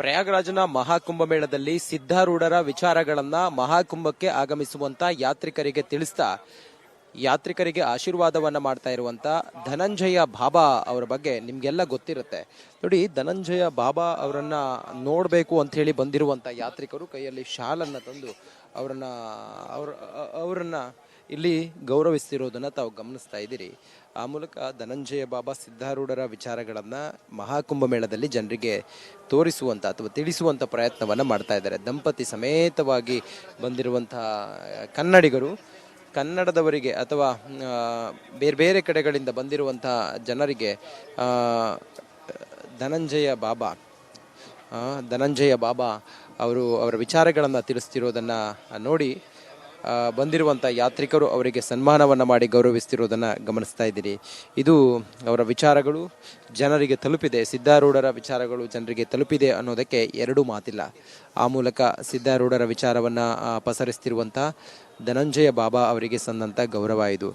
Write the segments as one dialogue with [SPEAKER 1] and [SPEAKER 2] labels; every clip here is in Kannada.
[SPEAKER 1] ಪ್ರಯಾಗ್ರಾಜ್ನ ಮಹಾಕುಂಭಮೇಳದಲ್ಲಿ ಸಿದ್ಧಾರೂಢರ ವಿಚಾರಗಳನ್ನ ಮಹಾಕುಂಭಕ್ಕೆ ಆಗಮಿಸುವಂತ ಯಾತ್ರಿಕರಿಗೆ ತಿಳಿಸ್ತಾ ಯಾತ್ರಿಕರಿಗೆ ಆಶೀರ್ವಾದವನ್ನ ಮಾಡ್ತಾ ಇರುವಂತ ಧನಂಜಯ ಬಾಬಾ ಅವರ ಬಗ್ಗೆ ನಿಮ್ಗೆಲ್ಲ ಗೊತ್ತಿರುತ್ತೆ. ನೋಡಿ, ಧನಂಜಯ ಬಾಬಾ ಅವರನ್ನ ನೋಡಬೇಕು ಅಂತ ಹೇಳಿ ಬಂದಿರುವಂತ ಯಾತ್ರಿಕರು ಕೈಯಲ್ಲಿ ಶಾಲನ್ನ ತಂದು ಅವರನ್ನ ಇಲ್ಲಿ ಗೌರವಿಸ್ತಿರೋದನ್ನ ತಾವು ಗಮನಿಸ್ತಾ ಇದ್ದೀರಿ. ಆ ಮೂಲಕ ಧನಂಜಯ ಬಾಬಾ ಸಿದ್ಧಾರೂಢರ ವಿಚಾರಗಳನ್ನ ಮಹಾಕುಂಭ ಮೇಳದಲ್ಲಿ ಜನರಿಗೆ ತೋರಿಸುವಂತ ಅಥವಾ ತಿಳಿಸುವಂತ ಪ್ರಯತ್ನವನ್ನ ಮಾಡ್ತಾ ಇದ್ದಾರೆ. ದಂಪತಿ ಸಮೇತವಾಗಿ ಬಂದಿರುವಂತಹ ಕನ್ನಡಿಗರು, ಕನ್ನಡದವರಿಗೆ ಅಥವಾ ಬೇರೆ ಬೇರೆ ಕಡೆಗಳಿಂದ ಬಂದಿರುವಂತಹ ಜನರಿಗೆ ಧನಂಜಯ ಬಾಬಾ ಅವರ ವಿಚಾರಗಳನ್ನು ತಿಳಿಸ್ತಿರೋದನ್ನ ನೋಡಿ ಬಂದಿರುವಂಥ ಯಾತ್ರಿಕರು ಅವರಿಗೆ ಸನ್ಮಾನವನ್ನು ಮಾಡಿ ಗೌರವಿಸ್ತಿರೋದನ್ನ ಗಮನಿಸ್ತಾ ಇದ್ದೀರಿ. ಇದು ಅವರ ವಿಚಾರಗಳು ಜನರಿಗೆ ತಲುಪಿದೆ, ಸಿದ್ಧಾರೂಢರ ವಿಚಾರಗಳು ಜನರಿಗೆ ತಲುಪಿದೆ ಅನ್ನೋದಕ್ಕೆ ಎರಡೂ ಮಾತಿಲ್ಲ. ಆ ಮೂಲಕ ಸಿದ್ಧಾರೂಢರ ವಿಚಾರವನ್ನು ಪಸರಿಸ್ತಿರುವಂಥ ಧನಂಜಯ ಬಾಬಾ ಅವರಿಗೆ ಸಂದಂಥ ಗೌರವ ಇದು.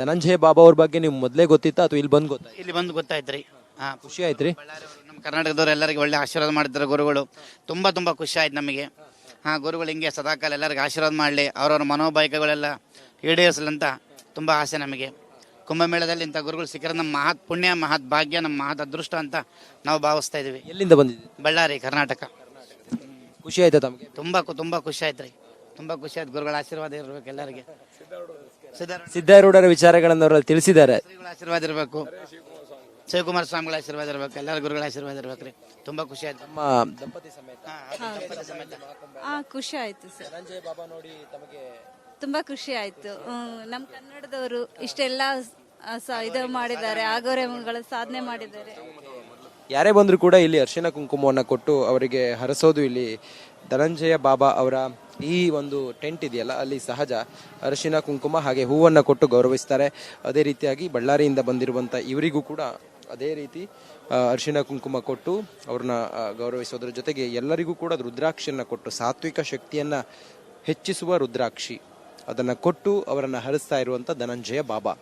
[SPEAKER 1] ಧನಂಜಯ ಬಾಬಾ ಅವ್ರ ಬಗ್ಗೆ ನೀವು ಮೊದಲೇ ಗೊತ್ತಿತ್ತಾ ಅಥವಾ ಇಲ್ಲಿ ಬಂದು
[SPEAKER 2] ಗೊತ್ತಾಯ್ತ್ರಿ?
[SPEAKER 1] ಖುಷಿ ಆಯ್ತ್ರಿ.
[SPEAKER 2] ನಮ್ಮ ಕರ್ನಾಟಕದವ್ರು ಎಲ್ಲರಿಗೆ ಒಳ್ಳೆ ಆಶೀರ್ವಾದ ಮಾಡಿದ್ದಾರೆ ಗುರುಗಳು. ತುಂಬ ಖುಷಿ ಆಯ್ತು ನಮಗೆ. ಗುರುಗಳು ಹಿಂಗೆ ಸದಾಕಾಲ ಎಲ್ಲರಿಗೆ ಆಶೀರ್ವಾದ ಮಾಡಲಿ, ಅವ್ರವ್ರ ಮನೋಬಯಕೆಗಳೆಲ್ಲ ಈಡೇರಿಸಲಿ ಅಂತ ತುಂಬ ಆಸೆ ನಮಗೆ. ಕುಂಭಮೇಳದಲ್ಲಿ ಇಂಥ ಗುರುಗಳು ಸಿಕ್ಕರೆ ನಮ್ಮ ಮಹತ್ ಪುಣ್ಯ, ಮಹತ್ ಭಾಗ್ಯ, ನಮ್ಮ ಮಹತ್ ಅದೃಷ್ಟ ಅಂತ ನಾವು ಭಾವಿಸ್ತಾ ಇದೀವಿ.
[SPEAKER 1] ಎಲ್ಲಿಂದ ಬಂದಿದ್ದೀವಿ?
[SPEAKER 2] ಬಳ್ಳಾರಿ, ಕರ್ನಾಟಕ.
[SPEAKER 1] ಖುಷಿ ಆಯ್ತಾ ತಮಗೆ?
[SPEAKER 2] ತುಂಬ ಖುಷಿ ಆಯ್ತು ರೀ. ತುಂಬ ಖುಷಿ ಆಯ್ತು. ಗುರುಗಳ ಆಶೀರ್ವಾದ ಇರಬೇಕು ಎಲ್ಲರಿಗೆ.
[SPEAKER 1] ಸಿದ್ಧಾರೂಢರ ವಿಚಾರಗಳನ್ನು ಅವರಲ್ಲಿ ತಿಳಿಸಿದ್ದಾರೆ.
[SPEAKER 2] ಆಶೀರ್ವಾದ ಇರಬೇಕು, ಶಿವಕುಮಾರ ಸ್ವಾಮಿಗಳ ಆಶೀರ್ವಾದ ಇರಬೇಕು, ಎಲ್ಲರ ಗುರುಗಳ ಆಶೀರ್ವಾದ ಇರ್ಬೇಕ್ರಿ. ತುಂಬಾ ಖುಷಿ ಆಯ್ತು.
[SPEAKER 1] ನಮ್ಮ ದಂಪತಿ ಸಮೇತ
[SPEAKER 3] ಖುಷಿ ಆಯ್ತು ಸರ್.
[SPEAKER 1] ಧನಂಜಯ ಬಾಬಾ ನೋಡಿ ತಮಗೆ
[SPEAKER 3] ತುಂಬಾ ಖುಷಿ ಆಯ್ತು. ನಮ್ಮ ಕನ್ನಡದವರು ಇಷ್ಟೆಲ್ಲ ಇದು ಮಾಡಿದ್ದಾರೆ, ಆಗೋರೆಗಳ ಸಾಧನೆ ಮಾಡಿದ್ದಾರೆ.
[SPEAKER 1] ಯಾರೇ ಬಂದ್ರು ಕೂಡ ಇಲ್ಲಿ ಅರಿಶಿನ ಕುಂಕುಮವನ್ನು ಕೊಟ್ಟು ಅವರಿಗೆ ಹರಸೋದು ಇಲ್ಲಿ ಧನಂಜಯ ಬಾಬಾ ಅವರ ಈ ಒಂದು ಟೆಂಟ್ ಇದೆಯಲ್ಲ, ಅಲ್ಲಿ ಸಹಜ ಅರಿಶಿನ ಕುಂಕುಮ ಹಾಗೆ ಹೂವನ್ನು ಕೊಟ್ಟು ಗೌರವಿಸ್ತಾರೆ. ಅದೇ ರೀತಿಯಾಗಿ ಬಳ್ಳಾರಿಯಿಂದ ಬಂದಿರುವಂಥ ಇವರಿಗೂ ಕೂಡ ಅದೇ ರೀತಿ ಅರಿಶಿನ ಕುಂಕುಮ ಕೊಟ್ಟು ಅವ್ರನ್ನ ಗೌರವಿಸೋದ್ರ ಜೊತೆಗೆ ಎಲ್ಲರಿಗೂ ಕೂಡ ರುದ್ರಾಕ್ಷಿಯನ್ನು ಕೊಟ್ಟು, ಸಾತ್ವಿಕ ಶಕ್ತಿಯನ್ನು ಹೆಚ್ಚಿಸುವ ರುದ್ರಾಕ್ಷಿ ಅದನ್ನು ಕೊಟ್ಟು ಅವರನ್ನು ಹರಿಸ್ತಾ ಇರುವಂಥ ಧನಂಜಯ ಬಾಬಾ.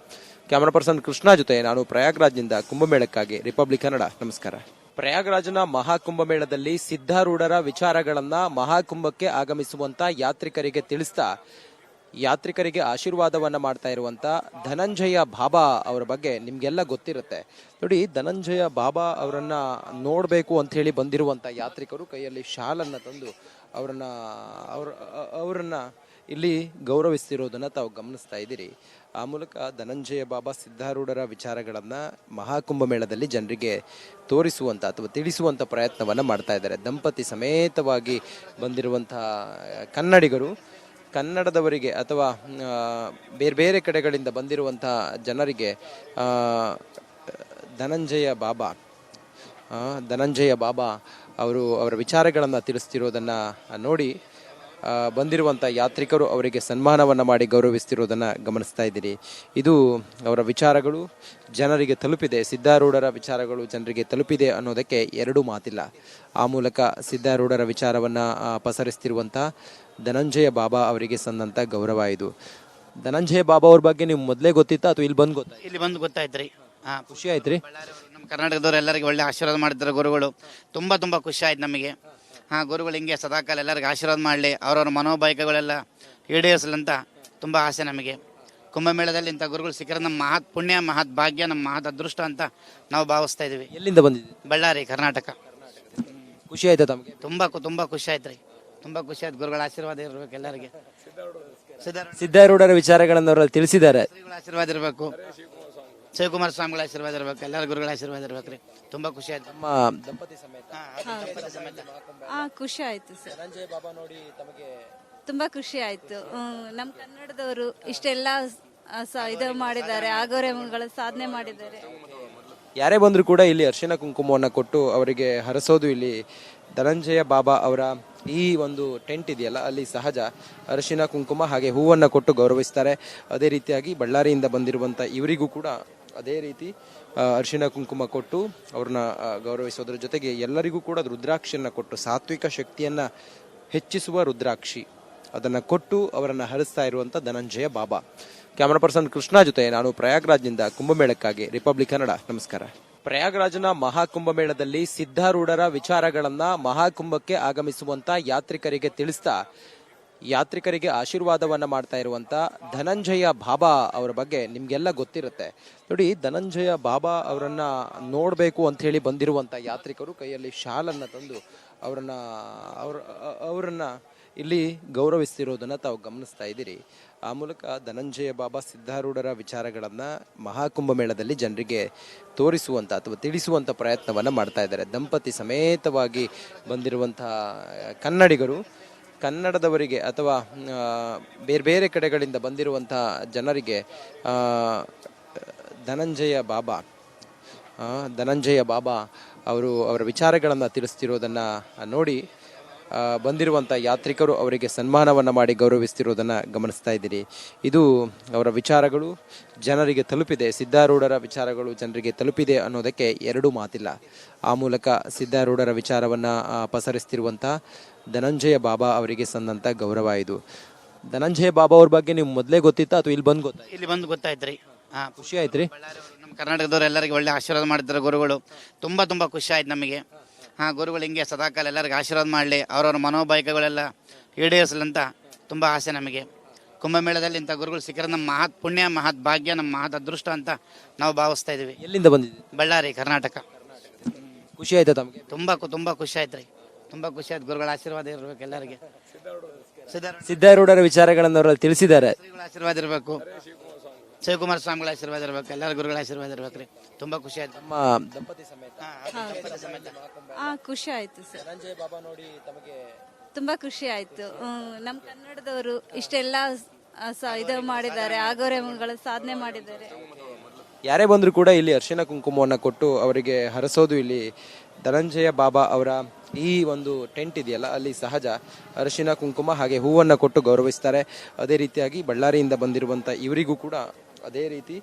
[SPEAKER 1] ಕ್ಯಾಮರಾ ಪರ್ಸನ್ ಕೃಷ್ಣ ಜೊತೆ ನಾನು ಪ್ರಯಾಗ್ರಾಜ್ನಿಂದ ಕುಂಭಮೇಳಕ್ಕಾಗಿ ರಿಪಬ್ಲಿಕ್ ಕನ್ನಡ. ನಮಸ್ಕಾರ. ಪ್ರಯಾಗ್ರಾಜ್ನ ಮಹಾಕುಂಭಮೇಳದಲ್ಲಿ ಸಿದ್ಧಾರೂಢರ ವಿಚಾರಗಳನ್ನ ಮಹಾಕುಂಭಕ್ಕೆ ಆಗಮಿಸುವಂತ ಯಾತ್ರಿಕರಿಗೆ ತಿಳಿಸ್ತಾ ಯಾತ್ರಿಕರಿಗೆ ಆಶೀರ್ವಾದವನ್ನ ಮಾಡ್ತಾ ಇರುವಂತ ಧನಂಜಯ ಬಾಬಾ ಅವರ ಬಗ್ಗೆ ನಿಮ್ಗೆಲ್ಲ ಗೊತ್ತಿರುತ್ತೆ. ನೋಡಿ, ಧನಂಜಯ ಬಾಬಾ ಅವರನ್ನ ನೋಡಬೇಕು ಅಂತ ಹೇಳಿ ಬಂದಿರುವಂತ ಯಾತ್ರಿಕರು ಕೈಯಲ್ಲಿ ಶಾಲನ್ನ ತಂದು ಅವರನ್ನ ಇಲ್ಲಿ ಗೌರವಿಸ್ತಿರೋದನ್ನ ತಾವು ಗಮನಿಸ್ತಾ ಇದ್ದೀರಿ. ಆ ಮೂಲಕ ಧನಂಜಯ ಬಾಬಾ ಸಿದ್ಧಾರೂಢರ ವಿಚಾರಗಳನ್ನ ಮಹಾಕುಂಭ ಮೇಳದಲ್ಲಿ ಜನರಿಗೆ ತೋರಿಸುವಂತ ಅಥವಾ ತಿಳಿಸುವಂತ ಪ್ರಯತ್ನವನ್ನ ಮಾಡ್ತಾ ಇದ್ದಾರೆ. ದಂಪತಿ ಸಮೇತವಾಗಿ ಬಂದಿರುವಂತಹ ಕನ್ನಡಿಗರು, ಕನ್ನಡದವರಿಗೆ ಅಥವಾ ಬೇರೆ ಬೇರೆ ಕಡೆಗಳಿಂದ ಬಂದಿರುವಂತಹ ಜನರಿಗೆ ಧನಂಜಯ ಬಾಬಾ ಅವರ ವಿಚಾರಗಳನ್ನು ತಿಳಿಸ್ತಿರೋದನ್ನ ನೋಡಿ ಬಂದಿರುವಂಥ ಯಾತ್ರಿಕರು ಅವರಿಗೆ ಸನ್ಮಾನವನ್ನು ಮಾಡಿ ಗೌರವಿಸ್ತಿರೋದನ್ನು ಗಮನಿಸ್ತಾ ಇದ್ದೀರಿ. ಇದು ಅವರ ವಿಚಾರಗಳು ಜನರಿಗೆ ತಲುಪಿದೆ, ಸಿದ್ಧಾರೂಢರ ವಿಚಾರಗಳು ಜನರಿಗೆ ತಲುಪಿದೆ ಅನ್ನೋದಕ್ಕೆ ಎರಡೂ ಮಾತಿಲ್ಲ. ಆ ಮೂಲಕ ಸಿದ್ಧಾರೂಢರ ವಿಚಾರವನ್ನು ಪಸರಿಸ್ತಿರುವಂಥ ಧನಂಜಯ ಬಾಬಾ ಅವರಿಗೆ ಸಂದಂಥ ಗೌರವ ಇದು. ಧನಂಜಯ ಬಾಬಾ ಅವ್ರ ಬಗ್ಗೆ ನೀವು ಮೊದಲೇ ಗೊತ್ತಿತ್ತಾ ಅಥವಾ ಇಲ್ಲಿ ಬಂದು
[SPEAKER 2] ಗೊತ್ತಾಯ್ತ್ರಿ?
[SPEAKER 1] ಖುಷಿ ಆಯ್ತ್ರಿ.
[SPEAKER 2] ನಮ್ಮ ಕರ್ನಾಟಕದವ್ರು ಎಲ್ಲರಿಗೆ ಒಳ್ಳೆ ಆಶೀರ್ವಾದ ಮಾಡಿದ್ದಾರೆ ಗುರುಗಳು. ತುಂಬ ಖುಷಿ ಆಯ್ತು ನಮಗೆ. ಗುರುಗಳು ಹಿಂಗೆ ಸದಾಕಾಲ ಎಲ್ಲರಿಗೆ ಆಶೀರ್ವಾದ ಮಾಡಲಿ, ಅವ್ರವ್ರ ಮನೋಬಯಕೆಗಳೆಲ್ಲ ಈಡೇರಿಸಲಿ ಅಂತ ತುಂಬ ಆಸೆ ನಮಗೆ. ಕುಂಭಮೇಳದಲ್ಲಿ ಇಂಥ ಗುರುಗಳು ಸಿಕ್ಕರೆ ನಮ್ಮ ಮಹತ್ ಪುಣ್ಯ, ಮಹತ್ ಭಾಗ್ಯ, ನಮ್ಮ ಮಹತ್ ಅದೃಷ್ಟ ಅಂತ ನಾವು ಭಾವಿಸ್ತಾ ಇದೀವಿ.
[SPEAKER 1] ಎಲ್ಲಿಂದ ಬಂದಿದ್ದೀವಿ?
[SPEAKER 2] ಬಳ್ಳಾರಿ, ಕರ್ನಾಟಕ.
[SPEAKER 1] ಖುಷಿ ಆಯ್ತಾ ತಮಗೆ?
[SPEAKER 2] ತುಂಬ ಖುಷಿ ಆಯ್ತು ರೀ. ತುಂಬ ಖುಷಿ ಆಯ್ತು. ಗುರುಗಳ ಆಶೀರ್ವಾದ ಇರಬೇಕು ಎಲ್ಲರಿಗೆ.
[SPEAKER 1] ಸಿದ್ಧಾರೂಢರ ವಿಚಾರಗಳನ್ನು ಅವರಲ್ಲಿ ತಿಳಿಸಿದ್ದಾರೆ.
[SPEAKER 2] ಆಶೀರ್ವಾದ ಇರಬೇಕು, ಶಿವಕುಮಾರ ಸ್ವಾಮಿಗಳ ಆಶೀರ್ವಾದ ಇರಬೇಕು, ಎಲ್ಲರ ಗುರುಗಳ ಆಶೀರ್ವಾದ ಇರ್ಬೇಕ್ರಿ. ತುಂಬಾ ಖುಷಿ ಆಯ್ತು.
[SPEAKER 1] ನಮ್ಮ ದಂಪತಿ ಸಮೇತ
[SPEAKER 3] ಖುಷಿ ಆಯ್ತು ಸರ್.
[SPEAKER 1] ಧನಂಜಯ ಬಾಬಾ ನೋಡಿ ತಮಗೆ
[SPEAKER 3] ತುಂಬಾ ಖುಷಿ ಆಯ್ತು. ನಮ್ಮ ಕನ್ನಡದವರು ಇಷ್ಟೆಲ್ಲ ಇದು ಮಾಡಿದ್ದಾರೆ, ಆಗೋರೆಗಳ ಸಾಧನೆ ಮಾಡಿದ್ದಾರೆ.
[SPEAKER 1] ಯಾರೇ ಬಂದ್ರು ಕೂಡ ಇಲ್ಲಿ ಅರಿಶಿನ ಕುಂಕುಮವನ್ನು ಕೊಟ್ಟು ಅವರಿಗೆ ಹರಸೋದು ಇಲ್ಲಿ ಧನಂಜಯ ಬಾಬಾ ಅವರ ಈ ಒಂದು ಟೆಂಟ್ ಇದೆಯಲ್ಲ, ಅಲ್ಲಿ ಸಹಜ ಅರಿಶಿನ ಕುಂಕುಮ ಹಾಗೆ ಹೂವನ್ನು ಕೊಟ್ಟು ಗೌರವಿಸ್ತಾರೆ. ಅದೇ ರೀತಿಯಾಗಿ ಬಳ್ಳಾರಿಯಿಂದ ಬಂದಿರುವಂಥ ಇವರಿಗೂ ಕೂಡ ಅದೇ ರೀತಿ ಅರಿಶಿನ ಕುಂಕುಮ ಕೊಟ್ಟು ಅವ್ರನ್ನ ಗೌರವಿಸೋದ್ರ ಜೊತೆಗೆ ಎಲ್ಲರಿಗೂ ಕೂಡ ರುದ್ರಾಕ್ಷಿಯನ್ನು ಕೊಟ್ಟು, ಸಾತ್ವಿಕ ಶಕ್ತಿಯನ್ನು ಹೆಚ್ಚಿಸುವ ರುದ್ರಾಕ್ಷಿ ಅದನ್ನು ಕೊಟ್ಟು ಅವರನ್ನು ಹರಿಸ್ತಾ ಇರುವಂಥ ಧನಂಜಯ ಬಾಬಾ. ಕ್ಯಾಮರಾ ಪರ್ಸನ್ ಕೃಷ್ಣ ಜೊತೆ ನಾನು ಪ್ರಯಾಗ್ರಾಜ್ನಿಂದ ಕುಂಭಮೇಳಕ್ಕಾಗಿ ರಿಪಬ್ಲಿಕ್ ಕನ್ನಡ. ನಮಸ್ಕಾರ. ಪ್ರಯಾಗ್ರಾಜ್ನ ಮಹಾಕುಂಭಮೇಳದಲ್ಲಿ ಸಿದ್ಧಾರೂಢರ ವಿಚಾರಗಳನ್ನ ಮಹಾಕುಂಭಕ್ಕೆ ಆಗಮಿಸುವಂತ ಯಾತ್ರಿಕರಿಗೆ ತಿಳಿಸ್ತಾ ಯಾತ್ರಿಕರಿಗೆ ಆಶೀರ್ವಾದವನ್ನ ಮಾಡ್ತಾ ಇರುವಂತ ಧನಂಜಯ ಬಾಬಾ ಅವರ ಬಗ್ಗೆ ನಿಮ್ಗೆಲ್ಲ ಗೊತ್ತಿರುತ್ತೆ. ನೋಡಿ, ಧನಂಜಯ ಬಾಬಾ ಅವರನ್ನ ನೋಡಬೇಕು ಅಂತ ಹೇಳಿ ಬಂದಿರುವಂತ ಯಾತ್ರಿಕರು ಕೈಯಲ್ಲಿ ಶಾಲನ್ನ ತಂದು ಅವರನ್ನ ಇಲ್ಲಿ ಗೌರವಿಸ್ತಿರೋದನ್ನ ತಾವು ಗಮನಿಸ್ತಾ ಇದ್ದೀರಿ. ಆ ಮೂಲಕ ಧನಂಜಯ ಬಾಬಾ ಸಿದ್ಧಾರೂಢರ ವಿಚಾರಗಳನ್ನ ಮಹಾಕುಂಭಮೇಳದಲ್ಲಿ ಜನರಿಗೆ ತೋರಿಸುವಂತ ಅಥವಾ ತಿಳಿಸುವಂತ ಪ್ರಯತ್ನವನ್ನ ಮಾಡ್ತಾ ಇದ್ದಾರೆ. ದಂಪತಿ ಸಮೇತವಾಗಿ ಬಂದಿರುವಂತಹ ಕನ್ನಡಿಗರು, ಕನ್ನಡದವರಿಗೆ ಅಥವಾ ಬೇರೆ ಬೇರೆ ಕಡೆಗಳಿಂದ ಬಂದಿರುವಂತಹ ಜನರಿಗೆ ಧನಂಜಯ ಬಾಬಾ ಅವರ ವಿಚಾರಗಳನ್ನು ತಿಳಿಸ್ತಿರೋದನ್ನ ನೋಡಿ ಬಂದಿರುವಂಥ ಯಾತ್ರಿಕರು ಅವರಿಗೆ ಸನ್ಮಾನವನ್ನು ಮಾಡಿ ಗೌರವಿಸ್ತಿರೋದನ್ನು ಗಮನಿಸ್ತಾ ಇದ್ದೀರಿ. ಇದು ಅವರ ವಿಚಾರಗಳು ಜನರಿಗೆ ತಲುಪಿದೆ, ಸಿದ್ಧಾರೂಢರ ವಿಚಾರಗಳು ಜನರಿಗೆ ತಲುಪಿದೆ ಅನ್ನೋದಕ್ಕೆ ಎರಡೂ ಮಾತಿಲ್ಲ. ಆ ಮೂಲಕ ಸಿದ್ಧಾರೂಢರ ವಿಚಾರವನ್ನು ಪಸರಿಸ್ತಿರುವಂಥ ಧನಂಜಯ ಬಾಬಾ ಅವರಿಗೆ ಸಂದಂಥ ಗೌರವ ಇದು. ಧನಂಜಯ ಬಾಬಾ ಅವ್ರ ಬಗ್ಗೆ ನೀವು ಮೊದಲೇ ಗೊತ್ತಿತ್ತಾ ಅಥವಾ ಇಲ್ಲಿ ಬಂದು ಗೊತ್ತಾ?
[SPEAKER 2] ಇಲ್ಲಿ ಬಂದು ಗೊತ್ತಾಯ್ತ್ರಿ.
[SPEAKER 1] ಖುಷಿ ಆಯ್ತ್ರಿ.
[SPEAKER 2] ನಮ್ಮ ಕರ್ನಾಟಕದವ್ರು ಎಲ್ಲರಿಗೆ ಒಳ್ಳೆ ಆಶೀರ್ವಾದ ಮಾಡಿದ್ದಾರೆ ಗುರುಗಳು. ತುಂಬ ಖುಷಿ ಆಯ್ತು ನಮಗೆ. ಗುರುಗಳು ಹಿಂಗೆ ಸದಾಕಾಲ ಎಲ್ಲರಿಗೆ ಆಶೀರ್ವಾದ ಮಾಡಲಿ, ಅವರವ್ರ ಮನೋಬಯಕೆಗಳೆಲ್ಲ ಈಡೇರಿಸಲಿ ಅಂತ ತುಂಬ ಆಸೆ ನಮಗೆ. ಕುಂಭಮೇಳದಲ್ಲಿ ಇಂಥ ಗುರುಗಳು ಸಿಕ್ಕರೆ ನಮ್ಮ ಮಹತ್ ಪುಣ್ಯ, ಮಹತ್ ಭಾಗ್ಯ, ನಮ್ಮ ಮಹತ್ ಅದೃಷ್ಟ ಅಂತ ನಾವು ಭಾವಿಸ್ತಾ ಇದೀವಿ.
[SPEAKER 1] ಎಲ್ಲಿಂದ ಬಂದಿದ್ದೀವಿ?
[SPEAKER 2] ಬಳ್ಳಾರಿ, ಕರ್ನಾಟಕ.
[SPEAKER 1] ಖುಷಿ ಆಯ್ತಾ ತಮಗೆ?
[SPEAKER 2] ತುಂಬ ಖುಷಿ ಆಯ್ತು ರೀ. ತುಂಬ ಖುಷಿ ಆಯ್ತು. ಗುರುಗಳ ಆಶೀರ್ವಾದ ಇರಬೇಕು ಎಲ್ಲರಿಗೆ.
[SPEAKER 1] ಸಿದ್ಧಾರೂಢರ ವಿಚಾರಗಳನ್ನು ಅವರಲ್ಲಿ ತಿಳಿಸಿದ್ದಾರೆ.
[SPEAKER 2] ಆಶೀರ್ವಾದ ಇರಬೇಕು, ಶಿವಕುಮಾರ ಸ್ವಾಮಿಗಳ ಆಶೀರ್ವಾದ ಇರಬೇಕು, ಎಲ್ಲರ ಗುರುಗಳ ಆಶೀರ್ವಾದ ಇರ್ಬೇಕು ರೀ. ತುಂಬ ಖುಷಿ ಆಯ್ತು.
[SPEAKER 1] ನಮ್ಮ ದಂಪತಿ ಸಮೇತ
[SPEAKER 3] ಖುಷಿ ಆಯ್ತು ಸರ್.
[SPEAKER 1] ಧನಂಜಯ ಬಾಬಾ ನೋಡಿ ತಮಗೆ
[SPEAKER 3] ತುಂಬಾ ಖುಷಿ ಆಯ್ತು. ನಮ್ಮ ಕನ್ನಡದವರು ಇಷ್ಟೆಲ್ಲ ಇದು ಮಾಡಿದ್ದಾರೆ, ಆಗೋರೆಗಳ ಸಾಧನೆ ಮಾಡಿದ್ದಾರೆ.
[SPEAKER 1] ಯಾರೇ ಬಂದರೂ ಕೂಡ ಇಲ್ಲಿ ಅರಿಶಿನ ಕುಂಕುಮವನ್ನು ಕೊಟ್ಟು ಅವರಿಗೆ ಹರಸೋದು ಇಲ್ಲಿ ಧನಂಜಯ ಬಾಬಾ ಅವರ ಈ ಒಂದು ಟೆಂಟ್ ಇದೆಯಲ್ಲ ಅಲ್ಲಿ ಸಹಜ. ಅರಿಶಿನ ಕುಂಕುಮ ಹಾಗೆ ಹೂವನ್ನು ಕೊಟ್ಟು ಗೌರವಿಸ್ತಾರೆ. ಅದೇ ರೀತಿಯಾಗಿ ಬಳ್ಳಾರಿಯಿಂದ ಬಂದಿರುವಂಥ ಇವರಿಗೂ ಕೂಡ ಅದೇ ರೀತಿ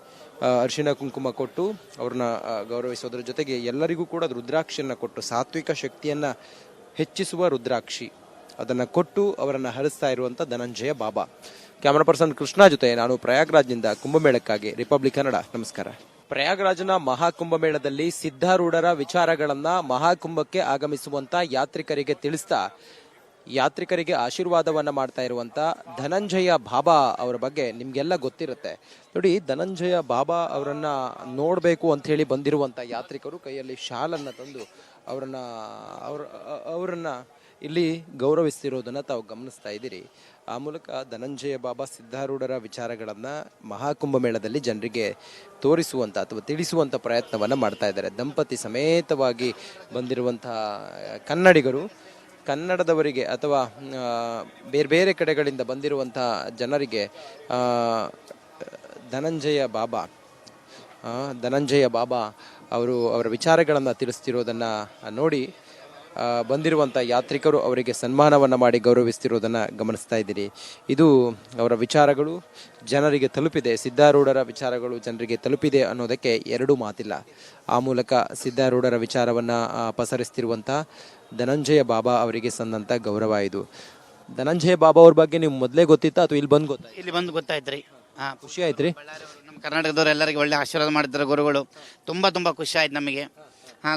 [SPEAKER 1] ಅರಿಶಿನ ಕುಂಕುಮ ಕೊಟ್ಟು ಅವ್ರನ್ನ ಗೌರವಿಸೋದ್ರ ಜೊತೆಗೆ ಎಲ್ಲರಿಗೂ ಕೂಡ ರುದ್ರಾಕ್ಷಿಯನ್ನು ಕೊಟ್ಟು, ಸಾತ್ವಿಕ ಶಕ್ತಿಯನ್ನು ಹೆಚ್ಚಿಸುವ ರುದ್ರಾಕ್ಷಿ ಅದನ್ನು ಕೊಟ್ಟು ಅವರನ್ನು ಹರಿಸ್ತಾ ಇರುವಂಥ ಧನಂಜಯ ಬಾಬಾ. ಕ್ಯಾಮರಾ ಪರ್ಸನ್ ಕೃಷ್ಣ ಜೊತೆ ನಾನು ಪ್ರಯಾಗ್ರಾಜ್ನಿಂದ ಕುಂಭಮೇಳಕ್ಕಾಗಿ ರಿಪಬ್ಲಿಕ್ ಕನ್ನಡ. ನಮಸ್ಕಾರ. ಪ್ರಯಾಗ್ರಾಜ್ನ ಮಹಾಕುಂಭಮೇಳದಲ್ಲಿ ಸಿದ್ಧಾರೂಢರ ವಿಚಾರಗಳನ್ನ ಮಹಾಕುಂಭಕ್ಕೆ ಆಗಮಿಸುವಂತ ಯಾತ್ರಿಕರಿಗೆ ತಿಳಿಸ್ತಾ ಯಾತ್ರಿಕರಿಗೆ ಆಶೀರ್ವಾದವನ್ನ ಮಾಡ್ತಾ ಇರುವಂತ ಧನಂಜಯ ಬಾಬಾ ಅವರ ಬಗ್ಗೆ ನಿಮ್ಗೆಲ್ಲ ಗೊತ್ತಿರುತ್ತೆ. ನೋಡಿ, ಧನಂಜಯ ಬಾಬಾ ಅವರನ್ನ ನೋಡಬೇಕು ಅಂತ ಹೇಳಿ ಬಂದಿರುವಂತ ಯಾತ್ರಿಕರು ಕೈಯಲ್ಲಿ ಶಾಲನ್ನ ತಂದು ಅವರನ್ನ ಇಲ್ಲಿ ಗೌರವಿಸ್ತಿರೋದನ್ನ ತಾವು ಗಮನಿಸ್ತಾ ಇದ್ದೀರಿ. ಆ ಮೂಲಕ ಧನಂಜಯ ಬಾಬಾ ಸಿದ್ಧಾರೂಢರ ವಿಚಾರಗಳನ್ನ ಮಹಾಕುಂಭಮೇಳದಲ್ಲಿ ಜನರಿಗೆ ತೋರಿಸುವಂತ ಅಥವಾ ತಿಳಿಸುವಂತ ಪ್ರಯತ್ನವನ್ನ ಮಾಡ್ತಾ ಇದ್ದಾರೆ. ದಂಪತಿ ಸಮೇತವಾಗಿ ಬಂದಿರುವಂತಹ ಕನ್ನಡಿಗರು, ಕನ್ನಡದವರಿಗೆ ಅಥವಾ ಬೇರೆ ಬೇರೆ ಕಡೆಗಳಿಂದ ಬಂದಿರುವಂತಹ ಜನರಿಗೆ ಧನಂಜಯ ಬಾಬಾ ಅವರ ವಿಚಾರಗಳನ್ನು ತಿಳಿಸ್ತಿರೋದನ್ನ ನೋಡಿ ಬಂದಿರುವಂಥ ಯಾತ್ರಿಕರು ಅವರಿಗೆ ಸನ್ಮಾನವನ್ನು ಮಾಡಿ ಗೌರವಿಸ್ತಿರೋದನ್ನು ಗಮನಿಸ್ತಾ ಇದ್ದೀರಿ. ಇದು ಅವರ ವಿಚಾರಗಳು ಜನರಿಗೆ ತಲುಪಿದೆ, ಸಿದ್ಧಾರೂಢರ ವಿಚಾರಗಳು ಜನರಿಗೆ ತಲುಪಿದೆ ಅನ್ನೋದಕ್ಕೆ ಎರಡೂ ಮಾತಿಲ್ಲ. ಆ ಮೂಲಕ ಸಿದ್ಧಾರೂಢರ ವಿಚಾರವನ್ನು ಪಸರಿಸ್ತಿರುವಂಥ ಧನಂಜಯ ಬಾಬಾ ಅವರಿಗೆ ಸಂದಂಥ ಗೌರವ ಇದು. ಧನಂಜಯ ಬಾಬಾ ಅವ್ರ ಬಗ್ಗೆ ನೀವು ಮೊದಲೇ ಗೊತ್ತಿತ್ತಾ ಅಥವಾ ಇಲ್ಲಿ ಬಂದು ಗೊತ್ತಾ?
[SPEAKER 2] ಇಲ್ಲಿ ಬಂದು ಗೊತ್ತಾಯ್ತ್ರಿ.
[SPEAKER 1] ಖುಷಿ ಆಯ್ತ್ರಿ.
[SPEAKER 2] ನಮ್ಮ ಕರ್ನಾಟಕದವ್ರು ಎಲ್ಲರಿಗೆ ಒಳ್ಳೆ ಆಶೀರ್ವಾದ ಮಾಡಿದ್ದಾರೆ ಗುರುಗಳು. ತುಂಬ ಖುಷಿ ಆಯ್ತು ನಮಗೆ.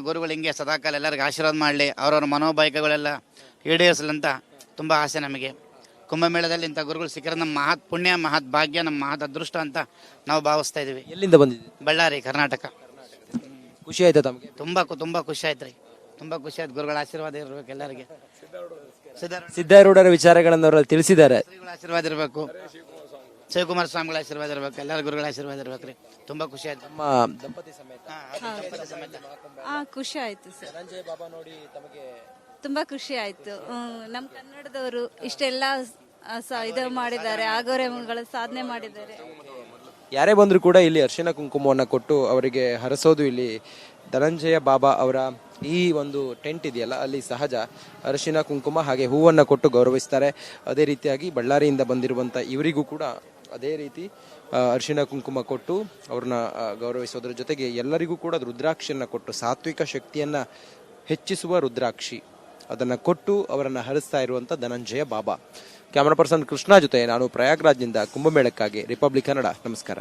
[SPEAKER 2] ಗುರುಗಳು ಹಿಂಗೆ ಸದಾಕಾಲ ಎಲ್ಲರಿಗೆ ಆಶೀರ್ವಾದ ಮಾಡಲಿ, ಅವರವ್ರ ಮನೋಬಯಕೆಗಳೆಲ್ಲ ಈಡೇರಿಸಲಿ ಅಂತ ತುಂಬ ಆಸೆ ನಮಗೆ. ಕುಂಭಮೇಳದಲ್ಲಿ ಇಂಥ ಗುರುಗಳು ಸಿಕ್ಕರೆ ನಮ್ಮ ಮಹತ್ ಪುಣ್ಯ, ಮಹತ್ ಭಾಗ್ಯ, ನಮ್ಮ ಮಹತ್ ಅದೃಷ್ಟ ಅಂತ ನಾವು ಭಾವಿಸ್ತಾ ಇದೀವಿ.
[SPEAKER 1] ಎಲ್ಲಿಂದ ಬಂದಿದ್ದೀವಿ?
[SPEAKER 2] ಬಳ್ಳಾರಿ, ಕರ್ನಾಟಕ.
[SPEAKER 1] ಖುಷಿ ಆಯ್ತಾ ತಮಗೆ?
[SPEAKER 2] ತುಂಬ ಖುಷಿ ಆಯ್ತು ರೀ. ತುಂಬ ಖುಷಿ ಆಯ್ತು. ಗುರುಗಳ ಆಶೀರ್ವಾದ ಇರಬೇಕು ಎಲ್ಲರಿಗೆ.
[SPEAKER 1] ಸಿದ್ಧಾರೂಢರ ವಿಚಾರಗಳನ್ನು ಅವರಲ್ಲಿ ತಿಳಿಸಿದ್ದಾರೆ.
[SPEAKER 2] ಆಶೀರ್ವಾದ ಇರಬೇಕು, ಶಿವಕುಮಾರ ಸ್ವಾಮಿಗಳ ಆಶೀರ್ವಾದ ಇರಬೇಕು, ಎಲ್ಲರ ಗುರುಗಳ ಆಶೀರ್ವಾದ ಇರಬೇಕು ರೀ. ತುಂಬ ಖುಷಿ ಆಯ್ತು.
[SPEAKER 1] ನಮ್ಮ ದಂಪತಿ ಸಮೇತ
[SPEAKER 3] ಖುಷಿ ಆಯ್ತು ಸರ್.
[SPEAKER 1] ಧನಂಜಯ ಬಾಬಾ ನೋಡಿ ತಮಗೆ
[SPEAKER 3] ತುಂಬಾ ಖುಷಿ ಆಯ್ತು. ನಮ್ಮ ಕನ್ನಡದವರು ಇಷ್ಟೆಲ್ಲ ಇದು ಮಾಡಿದ್ದಾರೆ, ಆಗೋರೆಗಳ ಸಾಧನೆ ಮಾಡಿದ್ದಾರೆ.
[SPEAKER 1] ಯಾರೇ ಬಂದರೂ ಕೂಡ ಇಲ್ಲಿ ಅರಿಶಿನ ಕುಂಕುಮವನ್ನು ಕೊಟ್ಟು ಅವರಿಗೆ ಹರಸೋದು ಇಲ್ಲಿ ಧನಂಜಯ ಬಾಬಾ ಅವರ ಈ ಒಂದು ಟೆಂಟ್ ಇದೆಯಲ್ಲ ಅಲ್ಲಿ ಸಹಜ. ಅರಿಶಿನ ಕುಂಕುಮ ಹಾಗೆ ಹೂವನ್ನು ಕೊಟ್ಟು ಗೌರವಿಸ್ತಾರೆ. ಅದೇ ರೀತಿಯಾಗಿ ಬಳ್ಳಾರಿಯಿಂದ ಬಂದಿರುವಂಥ ಇವರಿಗೂ ಕೂಡ ಅದೇ ರೀತಿ ಅರಿಶಿನ ಕುಂಕುಮ ಕೊಟ್ಟು ಅವ್ರನ್ನ ಗೌರವಿಸೋದ್ರ ಜೊತೆಗೆ ಎಲ್ಲರಿಗೂ ಕೂಡ ರುದ್ರಾಕ್ಷಿಯನ್ನು ಕೊಟ್ಟು, ಸಾತ್ವಿಕ ಶಕ್ತಿಯನ್ನು ಹೆಚ್ಚಿಸುವ ರುದ್ರಾಕ್ಷಿ ಅದನ್ನು ಕೊಟ್ಟು ಅವರನ್ನು ಹರಿಸ್ತಾ ಇರುವಂಥ ಧನಂಜಯ ಬಾಬಾ. ಕ್ಯಾಮರಾ ಪರ್ಸನ್ ಕೃಷ್ಣ ಜೊತೆ ನಾನು ಪ್ರಯಾಗ್ರಾಜ್ನಿಂದ ಕುಂಭಮೇಳಕ್ಕಾಗಿ ರಿಪಬ್ಲಿಕ್ ಕನ್ನಡ. ನಮಸ್ಕಾರ.